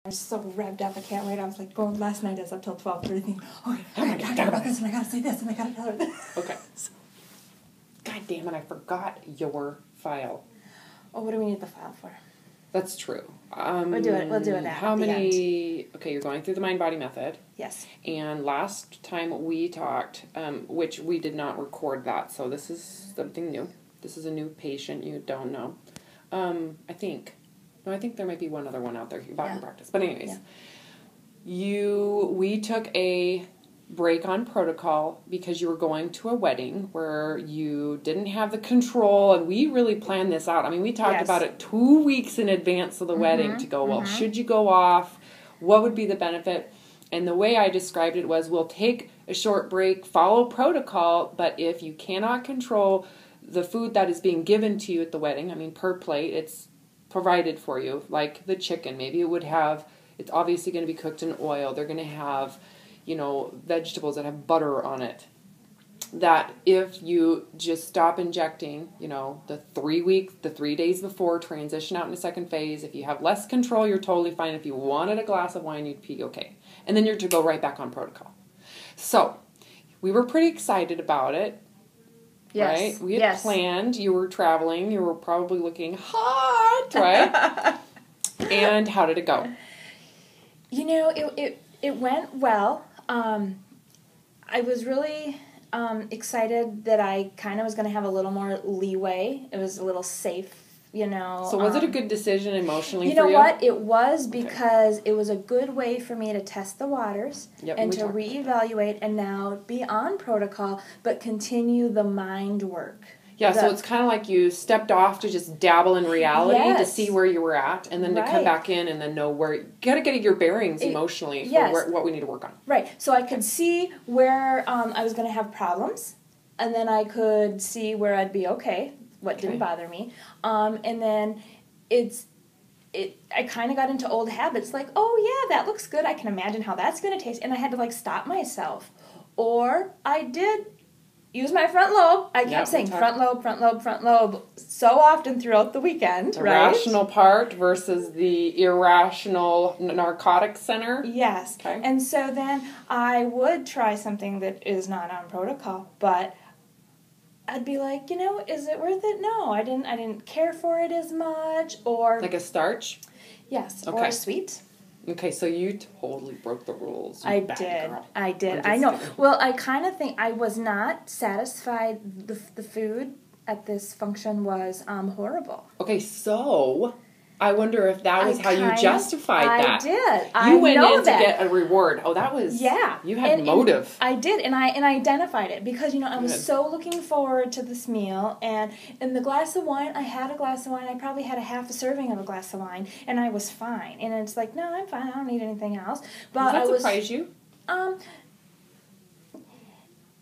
I'm so revved up. I can't wait. I was like going last night. I was up till 12:30. Okay, I gotta talk about this, and I gotta say this, and I gotta tell her this. Okay. God damn it! I forgot your file. Oh, what do we need the file for? That's true. We'll do it. We'll do it How at the many? end. Okay, you're going through the mind-body method. Yes. And last time we talked, which we did not record that, so this is something new. This is a new patient you don't know. I think. No, I think there might be one other one out there back in practice. But anyways, we took a break on protocol because you were going to a wedding where you didn't have the control, and we really planned this out. I mean, we talked about it 2 weeks in advance of the wedding to go, well, should you go off? What would be the benefit? And the way I described it was, we'll take a short break, follow protocol, but if you cannot control the food that is being given to you at the wedding, I mean, per plate, it's provided for you, like the chicken. Maybe it would have, it's obviously going to be cooked in oil. They're going to have, you know, vegetables that have butter on it. That if you just stop injecting, you know, the 3 days before, transition out into second phase, if you have less control, you're totally fine. If you wanted a glass of wine, you'd be okay. And then you're to go right back on protocol. So, we were pretty excited about it. Yes. Right? We had planned. You were traveling. You were probably looking hot, right? And how did it go? You know, it went well. I was really excited that I kind of was going to have a little more leeway. It was a little safe, you know. So was it a good decision emotionally for you? You know what? It was, because it was a good way for me to test the waters and to reevaluate and now be on protocol, but continue the mind work. Yeah, so it's kind of like you stepped off to just dabble in reality to see where you were at, and then to come back in and then know where you got to get your bearings emotionally for what we need to work on. Right. So I could see where I was going to have problems, and then I could see where I'd be okay, what didn't bother me. And then I kind of got into old habits, like, oh yeah, that looks good. I can imagine how that's going to taste. And I had to like stop myself. Or I did use my front lobe. I kept saying front lobe, front lobe, front lobe so often throughout the weekend, the rational part versus the irrational narcotic center. Yes. Okay. And so then I would try something that is not on protocol, but I'd be like, you know, is it worth it? No, I didn't care for it as much. Or like a starch? Yes, or a sweet. Okay, so you totally broke the rules. I did. I know. Well, I kind of think I was not satisfied. The food at this function was horrible. Okay, so I wonder if that was how you justified that. I did. You went in to get a reward. Oh, that was... Yeah. You had motive. I did, and I identified it because, you know, I was so looking forward to this meal, and in the glass of wine, I had a glass of wine. I probably had a half a serving of a glass of wine, and I was fine. And it's like, no, I'm fine. I don't need anything else. But Does that surprise you?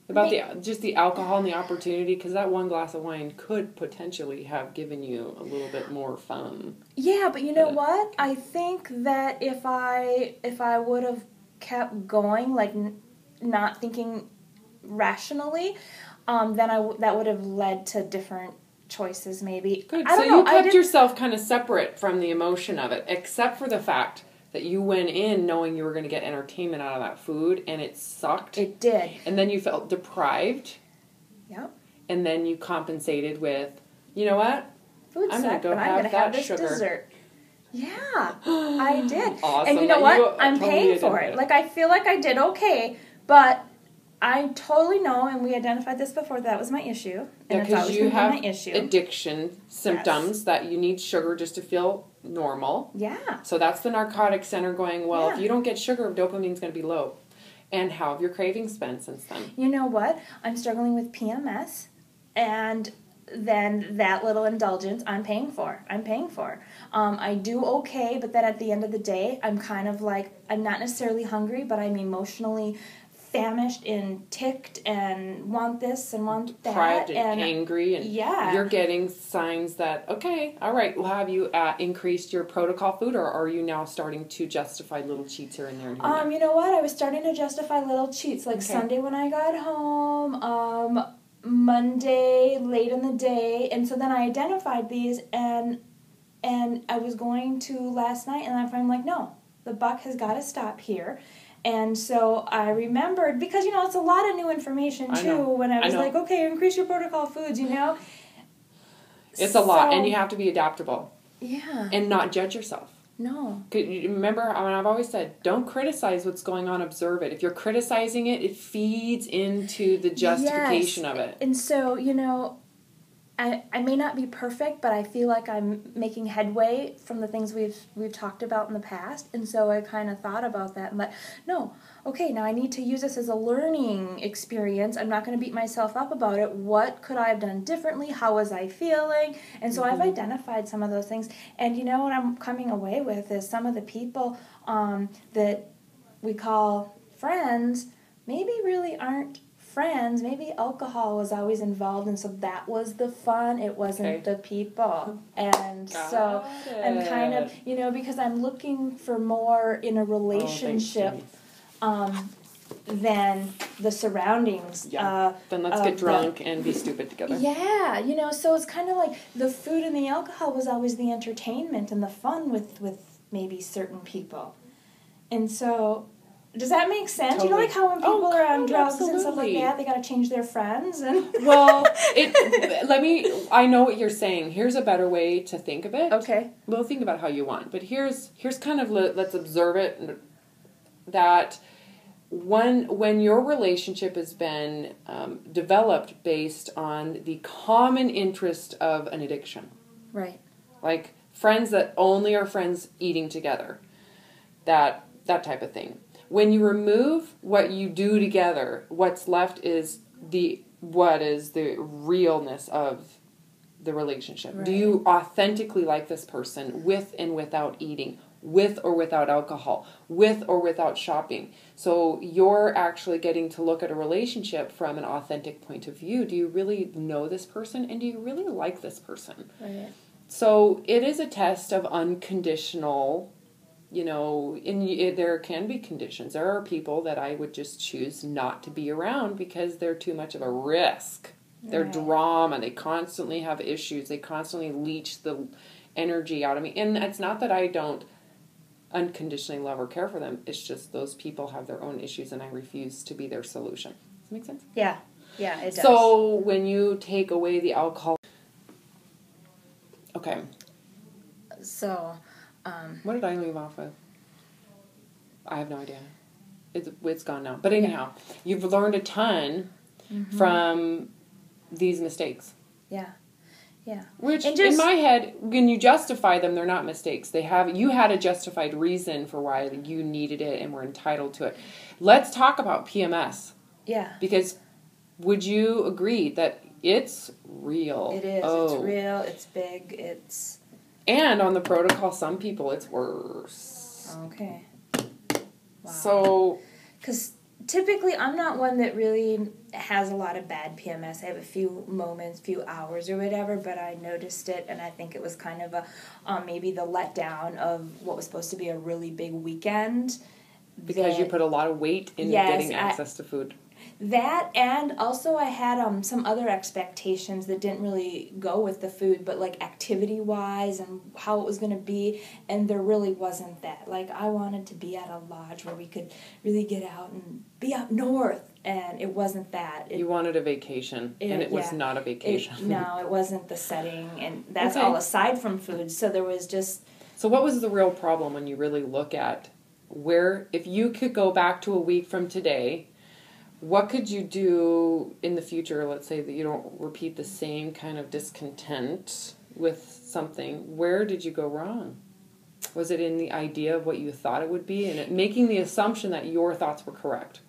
About the alcohol and the opportunity, because that one glass of wine could potentially have given you a little bit more fun. Yeah, but you know what? I think that if I would have kept going, like not thinking rationally, then that would have led to different choices, maybe. Good. So you kept yourself kind of separate from the emotion of it, except for the fact that you went in knowing you were going to get entertainment out of that food, and it sucked. It did. And then you felt deprived. Yep. And then you compensated with, you know what? Food I'm going to have this sugar. Dessert. Yeah, I did. Awesome. And you know what? I'm paying for it. Like, I feel like I did okay, but I totally know, and we identified this before, that was my issue. And it's always been my issue. Addiction symptoms that you need sugar just to feel normal. Yeah. So that's the narcotic center going, well, if you don't get sugar, dopamine's going to be low. And how have your cravings been since then? You know what? I'm struggling with PMS, and then that little indulgence I'm paying for. I do okay, but then at the end of the day, I'm kind of like, I'm not necessarily hungry, but I'm emotionally famished and ticked and want this and want that. Deprived and angry. And you're getting signs that, okay, all right, well, have you increased your protocol food, or are you now starting to justify little cheats here and there? You know what? I was starting to justify little cheats. Like Sunday when I got home, Monday late in the day. And so then I identified these, and I was going to last night, and I'm like, no, the buck has got to stop here. And so I remembered, because, it's a lot of new information, too, when I was like, okay, increase your protocol foods, It's a lot, and you have to be adaptable. Yeah. And not judge yourself. No. Remember, I've always said, don't criticize what's going on, observe it. If you're criticizing it, it feeds into the justification of it. And so, I may not be perfect, but I feel like I'm making headway from the things we've talked about in the past. And so I kind of thought about that and like, no, okay, now I need to use this as a learning experience. I'm not going to beat myself up about it. What could I have done differently? How was I feeling? And so I've identified some of those things. And what I'm coming away with is some of the people that we call friends maybe really aren't friends. Maybe alcohol was always involved, and so that was the fun. It wasn't the people. And so I'm kind of, because I'm looking for more in a relationship than the surroundings. Yeah. Then let's get drunk and be stupid together. Yeah, so it's kind of like the food and the alcohol was always the entertainment and the fun with maybe certain people. And so, does that make sense? Totally. Like how when people are on drugs and stuff like that, they got to change their friends and. Well, I know what you're saying. Here's a better way to think of it. Okay. Well, think about how you want, but here's kind of let's observe it, that when your relationship has been developed based on the common interest of an addiction, right? Like friends that only are friends eating together, that type of thing. When you remove what you do together, what's left is the realness of the relationship. Right. Do you authentically like this person with and without eating, with or without alcohol, with or without shopping? So you're actually getting to look at a relationship from an authentic point of view. Do you really know this person, and do you really like this person? Right. So it is a test of unconditional. There can be conditions. There are people that I would just choose not to be around because they're too much of a risk. They're drama. They constantly have issues. They constantly leech the energy out of me. And it's not that I don't unconditionally love or care for them. It's just those people have their own issues and I refuse to be their solution. Does that make sense? Yeah. Yeah, it does. So when you take away the alcohol... Okay. So... what did I leave off with? I have no idea. It's gone now. But anyhow, you've learned a ton from these mistakes. Yeah. Yeah. Which, in my head, when you justify them, they're not mistakes. You had a justified reason for why you needed it and were entitled to it. Let's talk about PMS. Yeah. Because would you agree that it's real? It is. Oh. It's real. It's big. It's... And on the protocol, some people, it's worse. Okay. Wow. So... Because typically, I'm not one that really has a lot of bad PMS. I have a few moments, few hours or whatever, but I noticed it, and I think it was kind of maybe the letdown of what was supposed to be a really big weekend. Because you put a lot of weight in getting access to food. That, and also I had some other expectations that didn't really go with the food, but like activity-wise and how it was going to be, and there really wasn't that. Like, I wanted to be at a lodge where we could really get out and be up north, and it wasn't that. You wanted a vacation, and it was not a vacation. No, it wasn't the setting, and that's all aside from food, so there was just... So what was the real problem when you really look at where, if you could go back to a week from today... What could you do in the future, let's say that you don't repeat the same kind of discontent with something? Where did you go wrong? Was it in the idea of what you thought it would be and making the assumption that your thoughts were correct?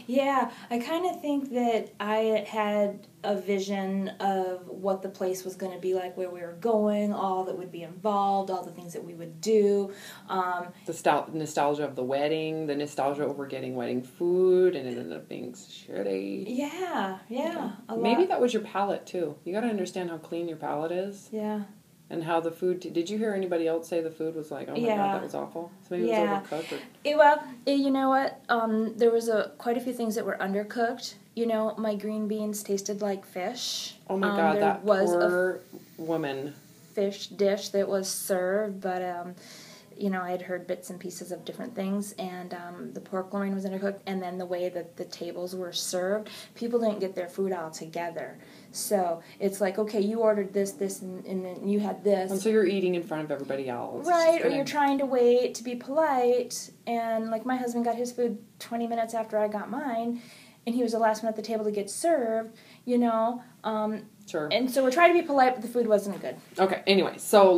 Yeah, I kind of think that I had a vision of what the place was going to be like, where we were going, all that would be involved, all the things that we would do. The nostalgia of the wedding, the nostalgia over getting wedding food, and it ended up being shitty. Yeah, okay. A lot. Maybe that was your palate, too. You got to understand how clean your palate is. Yeah. And how the food... Did you hear anybody else say the food was like, oh my God, that was awful? So maybe it was overcooked? You know what? There was quite a few things that were undercooked. My green beans tasted like fish. Oh my God, that poor woman. Fish dish that was served, but... I had heard bits and pieces of different things, and the pork loin was undercooked, and then the way that the tables were served, people didn't get their food all together. So it's like, okay, you ordered this, and then you had this. And so you're eating in front of everybody else. Right, or you're trying to wait to be polite, and like my husband got his food 20 minutes after I got mine, and he was the last one at the table to get served, Sure. And so we're trying to be polite, but the food wasn't good. Okay, anyway, so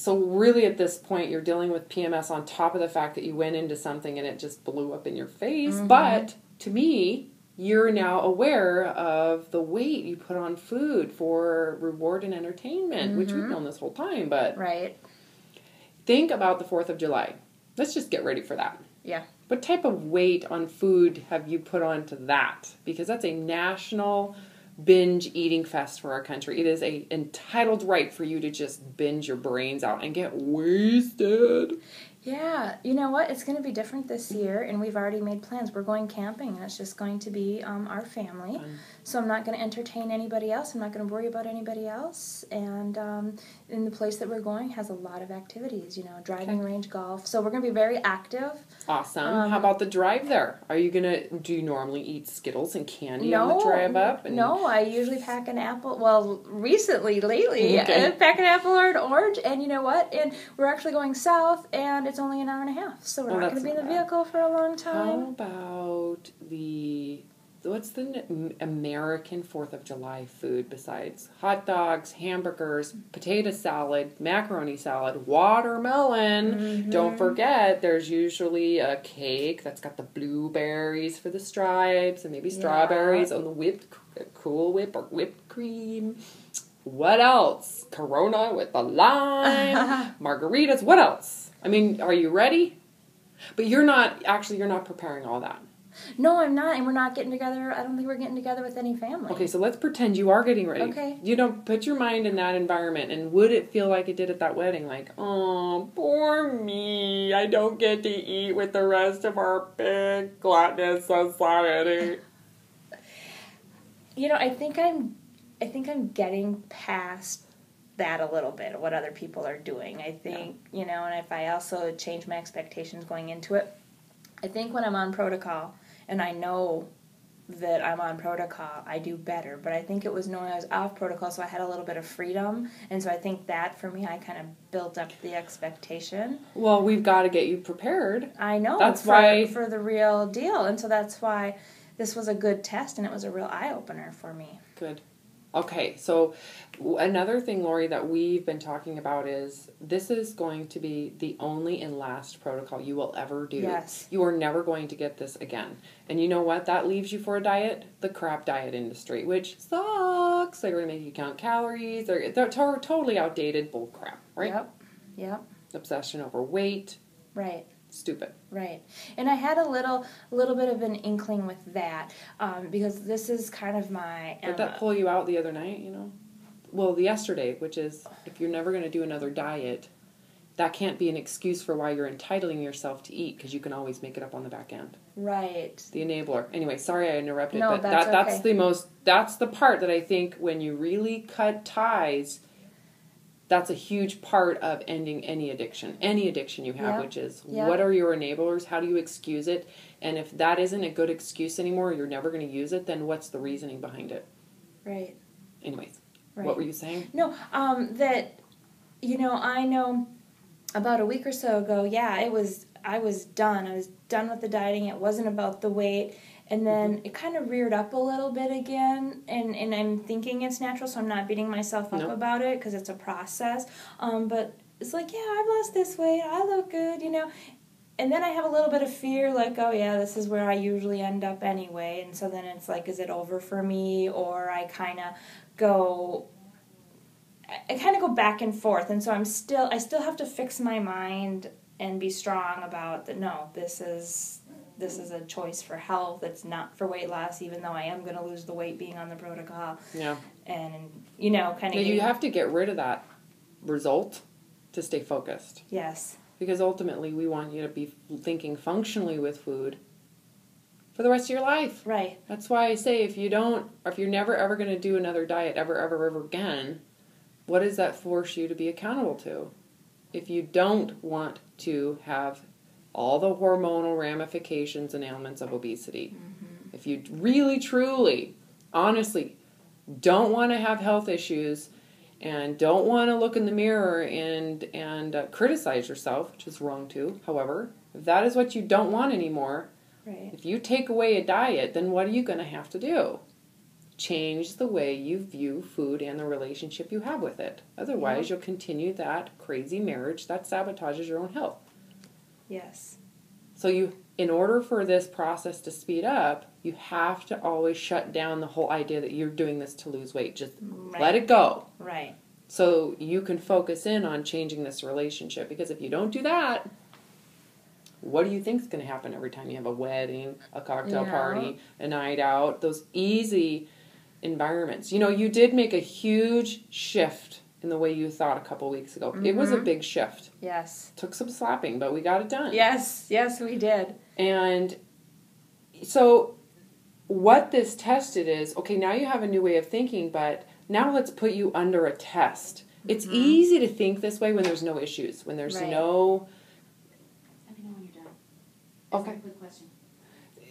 really at this point you're dealing with PMS on top of the fact that you went into something and it just blew up in your face. Mm-hmm. But to me, you're now aware of the weight you put on food for reward and entertainment, which we've known this whole time. But right. Think about the 4th of July. Let's just get ready for that. Yeah. What type of weight on food have you put onto that? Because that's a national binge eating fest for our country. It is a entitled right for you to just binge your brains out and get wasted. Yeah, you know what? It's going to be different this year, and we've already made plans. We're going camping, and it's just going to be our family. Fun. So I'm not going to entertain anybody else. I'm not going to worry about anybody else. And in the place that we're going has a lot of activities, driving range, golf. So we're going to be very active. Awesome. How about the drive there? Do you normally eat Skittles and candy on the drive up? No, I usually pack an apple. Well, lately, I pack an apple or an orange. And you know what? And we're actually going south, and it's only an hour and a half, so we're not going to be in the vehicle for a long time. How about what's the American 4th of July food besides hot dogs, hamburgers, potato salad, macaroni salad, watermelon? Mm-hmm. Don't forget, there's usually a cake that's got the blueberries for the stripes and maybe strawberries on the Cool Whip or whipped cream. What else? Corona with the lime, margaritas. What else? I mean, are you ready? But you're not preparing all that. No, I'm not, and we're not getting together. I don't think we're getting together with any family. Okay, so let's pretend you are getting ready. Okay. Put your mind in that environment, and would it feel like it did at that wedding? Like, oh, poor me, I don't get to eat with the rest of our big gluttonous society. I think I'm getting past that a little bit, what other people are doing. I think, and if I also change my expectations going into it, I think when I'm on protocol, and I know that I'm on protocol, I do better. But I think it was knowing I was off protocol, so I had a little bit of freedom. And so I think that, for me, I kind of built up the expectation. Well, we've got to get you prepared. I know. That's why for the real deal. And so that's why this was a good test, and it was a real eye-opener for me. Good. Okay, so another thing, Lori, that we've been talking about is this is going to be the only and last protocol you will ever do. Yes. You are never going to get this again. And you know what that leaves you for a diet? The crap diet industry, which sucks. They're going to make you count calories. They're totally outdated bull crap, right? Yep. Obsession over weight. Right. Stupid. Right. And I had a little bit of an inkling with that because this is kind of my... Did that pull you out the other night, Well, yesterday, which is if you're never going to do another diet, that can't be an excuse for why you're entitling yourself to eat because you can always make it up on the back end. Right. The enabler. Anyway, sorry I interrupted, no, but that's okay. That's the part that I think when you really cut ties... That's a huge part of ending any addiction you have, which is what are your enablers? How do you excuse it? And if that isn't a good excuse anymore, you're never going to use it, then what's the reasoning behind it? Right. Anyways, right. What were you saying? No, that, I know about a week or so ago, I was done. I was done with the dieting. It wasn't about the weight. And then it kind of reared up a little bit again, and I'm thinking it's natural, so I'm not beating myself up about it because it's a process. But it's like, I've lost this weight, I look good, And then I have a little bit of fear, like, oh yeah, this is where I usually end up anyway. And so then it's like, is it over for me? Or I kind of go back and forth. And so I still have to fix my mind and be strong about that. No, this is a choice for health. It's not for weight loss, even though I am going to lose the weight being on the protocol. Yeah. And, kind of... You have to get rid of that result to stay focused. Yes. Because ultimately we want you to be thinking functionally with food for the rest of your life. Right. That's why I say if you're never ever going to do another diet ever again, what does that force you to be accountable to? if you don't want to have all the hormonal ramifications and ailments of obesity, if you really, truly, honestly don't want to have health issues and don't want to look in the mirror and criticize yourself, which is wrong too, however, if that is what you don't want anymore, Right. if you take away a diet, then what are you going to have to do? Change the way you view food and the relationship you have with it. Otherwise, you'll continue that crazy marriage that sabotages your own health. Yes. So in order for this process to speed up, you have to always shut down the whole idea that you're doing this to lose weight. Just let it go. Right. So you can focus in on changing this relationship. Because if you don't do that, what do you think is going to happen every time you have a wedding, a cocktail party, a night out, those easy environments? You know, you did make a huge shift in the way you thought a couple weeks ago. It was a big shift. Yes. Took some slapping, but we got it done. Yes, we did. And so what this tested is, okay, now you have a new way of thinking, but now let's put you under a test. It's easy to think this way when there's no issues, when there's no... Let me know when you're done. Okay. Ask a quick question.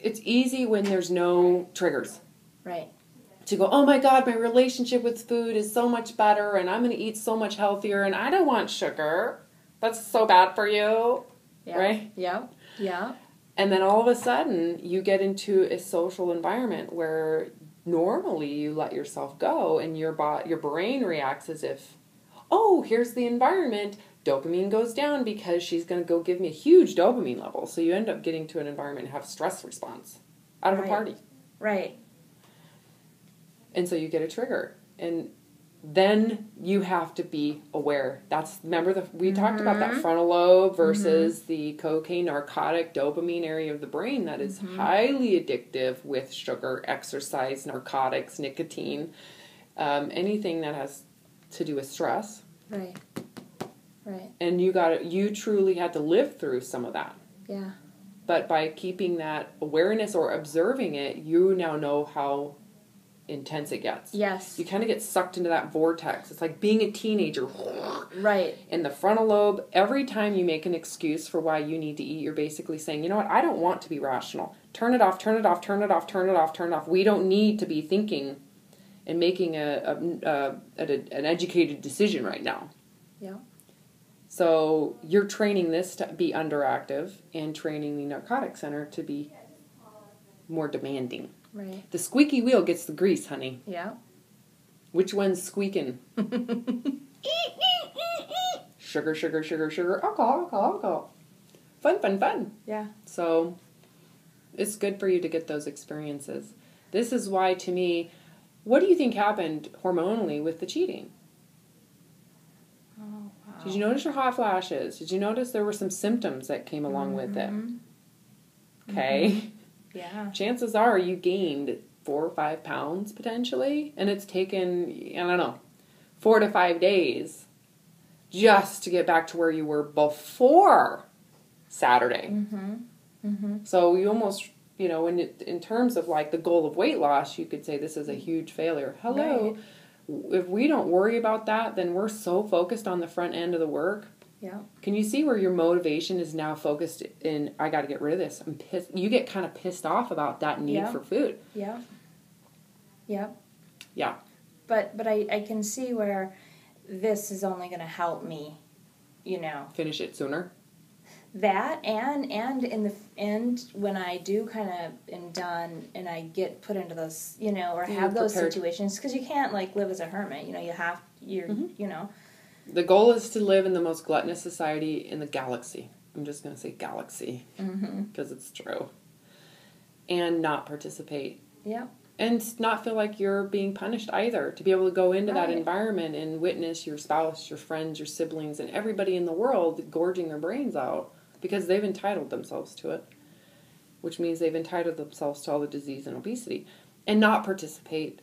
It's easy when there's no triggers. Right. To go, oh my God, my relationship with food is so much better and I'm going to eat so much healthier and I don't want sugar. That's so bad for you. Yeah. Right? Yeah. Yeah. And then all of a sudden you get into a social environment where normally you let yourself go and your brain reacts as if, oh, here's the environment. Dopamine goes down because she's going to go give me a huge dopamine level. So you end up getting to an environment and have stress response out of a party. Right. And so you get a trigger. And then you have to be aware. Remember we talked about that frontal lobe versus the cocaine, narcotic, dopamine area of the brain that is highly addictive with sugar, exercise, narcotics, nicotine, anything that has to do with stress. Right. Right. And you truly had to live through some of that. Yeah. But by keeping that awareness or observing it, you now know how intense it gets. Yes. You kind of get sucked into that vortex. It's like being a teenager. Right. In the frontal lobe, every time you make an excuse for why you need to eat, you're basically saying, you know what, I don't want to be rational. Turn it off, turn it off, turn it off, turn it off, turn it off. We don't need to be thinking and making an educated decision right now. Yeah. So you're training this to be underactive and training the narcotic center to be more demanding. Right. The squeaky wheel gets the grease, honey. Yeah. Which one's squeaking? Sugar, sugar, sugar, sugar. Alcohol, alcohol, alcohol. Fun, fun, fun. Yeah. So it's good for you to get those experiences. This is why, to me, what do you think happened hormonally with the cheating? Oh, wow. Did you notice your hot flashes? Did you notice there were some symptoms that came along with it? Okay. Yeah. Chances are you gained 4 or 5 pounds potentially, and it's taken, I don't know, 4 to 5 days just to get back to where you were before Saturday. So you almost, in terms of like the goal of weight loss, you could say this is a huge failure. Hello. Right. If we don't worry about that, then we're so focused on the front end of the work. Yeah. Can you see where your motivation is now focused in, I got to get rid of this. I'm pissed. You get kind of pissed off about that need for food. Yeah. Yeah. Yeah. But I can see where this is only going to help me, Finish it sooner. That and in the end when I do kind of am done and I get put into those, or have those situations, because you can't like live as a hermit. The goal is to live in the most gluttonous society in the galaxy. I'm just going to say galaxy because it's true. And not participate. Yeah. And not feel like you're being punished either. To be able to go into that environment and witness your spouse, your friends, your siblings, and everybody in the world gorging their brains out because they've entitled themselves to it. Which means they've entitled themselves to all the disease and obesity. And not participate.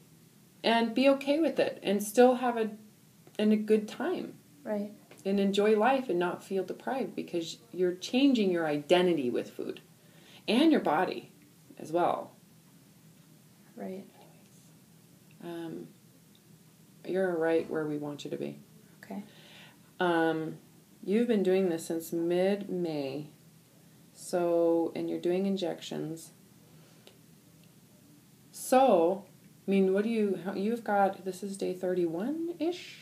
And be okay with it. And still have a good time. Right. And enjoy life and not feel deprived because you're changing your identity with food. And your body as well. Right. You're right where we want you to be. Okay. You've been doing this since mid-May. So, and you're doing injections. So, I mean, you've got, this is day 31-ish?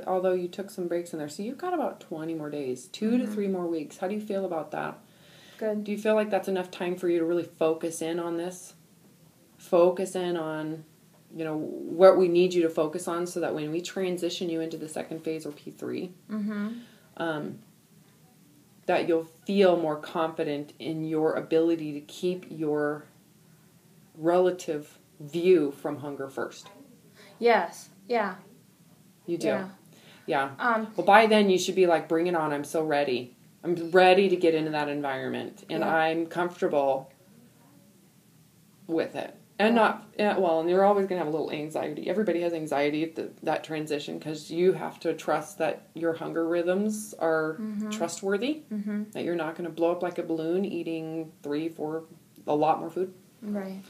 Although you took some breaks in there. So you've got about 20 more days, 2 to 3 more weeks. How do you feel about that? Good. Do you feel like that's enough time for you to really focus in on this? Focus in on, what we need you to focus on so that when we transition you into the second phase or P3, that you'll feel more confident in your ability to keep your relative view from hunger first. Yes. Yeah. You do. Yeah. Well, by then you should be like, bring it on. I'm so ready. I'm ready to get into that environment. And I'm comfortable with it. And and you're always going to have a little anxiety. Everybody has anxiety at that transition because you have to trust that your hunger rhythms are trustworthy, that you're not going to blow up like a balloon eating 3, 4, a lot more food. Right.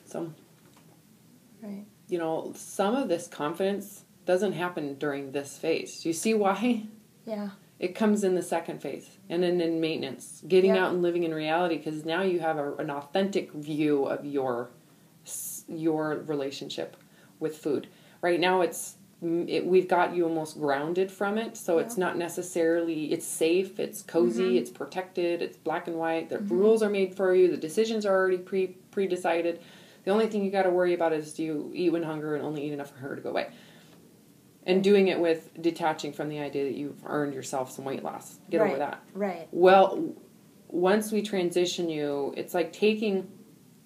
So, right. Some of this confidence doesn't happen during this phase. Do you see why? Yeah. It comes in the second phase and then in maintenance, getting out and living in reality, because now you have an authentic view of your relationship with food. Right now we've got you almost grounded from it, so it's not necessarily, it's safe, it's cozy, it's protected, it's black and white, the rules are made for you, the decisions are already pre-decided. The only thing you got to worry about is, do you eat when hunger and only eat enough for hunger to go away? And doing it with detaching from the idea that you've earned yourself some weight loss. Get over that. Right. Well, once we transition you, it's like taking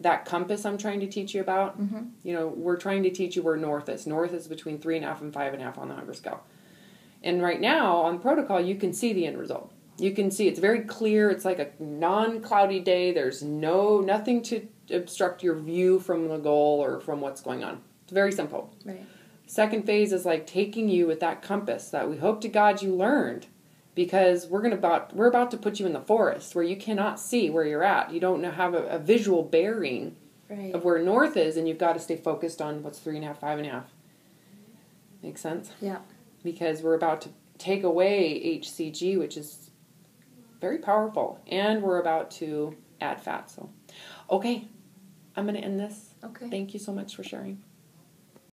that compass I'm trying to teach you about. We're trying to teach you where north is. North is between 3.5 and 5.5 on the hunger scale. And right now, on the protocol, you can see the end result. You can see it's very clear. It's like a non-cloudy day. There's nothing to obstruct your view from the goal or from what's going on. It's very simple. Right. Second phase is like taking you with that compass that we hope to God you learned, because we're about to put you in the forest where you cannot see where you're at. You don't have a visual bearing of where north is, and you've got to stay focused on what's 3.5, 5.5. Make sense? Yeah. Because we're about to take away HCG, which is very powerful, and we're about to add fat. So, okay, I'm going to end this. Okay. Thank you so much for sharing.